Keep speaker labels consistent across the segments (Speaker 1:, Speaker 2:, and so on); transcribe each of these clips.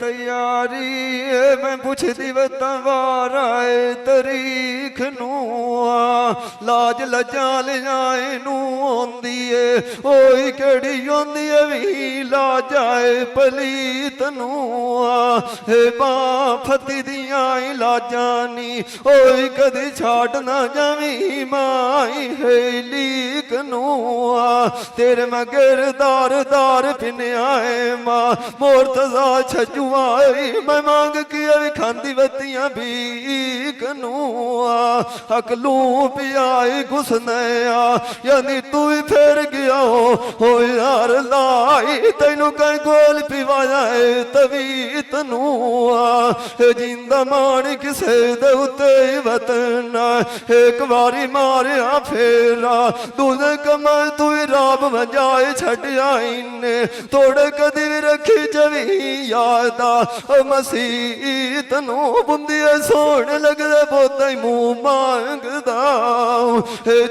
Speaker 1: तैयारी मैं पुछदी वतवार आए तरीख नूं लाज लजा लिजाए नूं आंदी है ओई केड़ी आंदी है वी लाजाए पलीत नूं हे बाफती दियां लाजा नी ओई कदी छाड़ ना जावी माई है लीक नूं तेरे मगर दार दार पिन्या है मां मोरतजा छजुआई मैं मांग किया खांदी वतियां भीख नूं अकलू पियाई घुसनया यानी तू ही फेर गया हो यार लाई तेनू कई गोल पिवाया है तवीत नूं जिंदा मान किसे दे उत्ते वतन एक बारी मारिया फेरा दूजे कमल तू ही राब वजाए छड़िया इन्ने थोड़े कदी भी रखी जवी यादा मसीत नूं बुंदिया सोने लगदे बोता ही मुंह मांगदा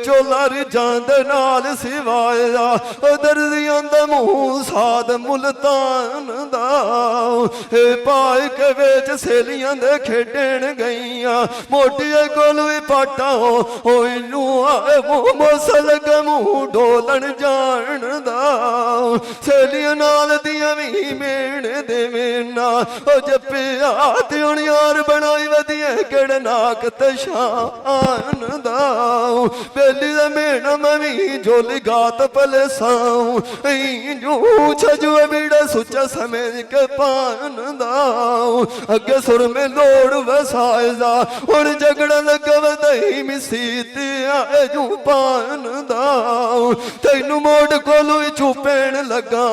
Speaker 1: चोला रिजांद नाल सिवाया दर्दियां दा मुंह साद मुल्तान दा पाए के विच सहेलियां दे खेडण गईयां मोटिए कोल भी पाटा हो इनू आए मुंह मसल के मुंह डोलन जान दा सहेलियां नाल दियां भी मेणे दे मेना जपिया ते हुण यार बनाई वधिया केड़े नाक ते शान दा बेली दे मेना मैं भी झोली गात पले साऊं जू छजू बीड़ा सुचा समझ के पान दा अगे सुर में लोड़ वसायदा हुण झगड़ा लगा वधई मिसीत आए जू पान दा तैनू मोड़ कोलू चुपेण लगा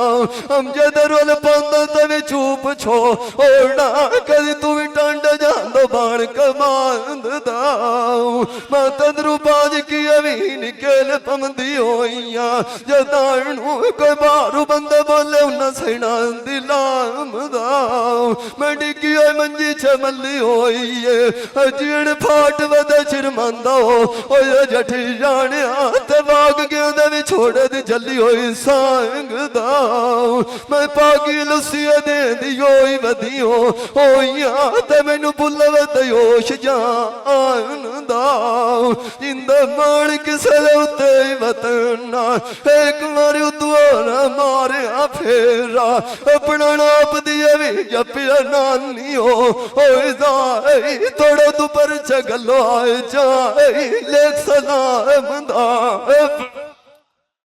Speaker 1: हम जद रोल पांदा तवे चुप छो ओड़ा कदी तू भी टांड जांदो बाण कमांद दाऊ माता दरू बाज की अवी निकल पमदी होइया जदाणू कोई बारू बंदे बोले उन्ना सैना दिलाम दाऊ मैं डिगी होई मंजी चमली होइए जीण फाट वदे सिर मंदा हो जठी जानिया ते वाग गया दे भी छोड़े दी जली होई सांग दाऊ मैं पागी लुसिया दे दी होई वधी होइया ते मैनू बुलव दयोश जान दाऊ जिंदा मान किसे उत्ते वतन एक मारी दुआरा मारिया फेरा अपना नाप दिया भी जपिया नानी हो जाए थोड़ा तू पर चगलो आए जाए लेख सलाम दा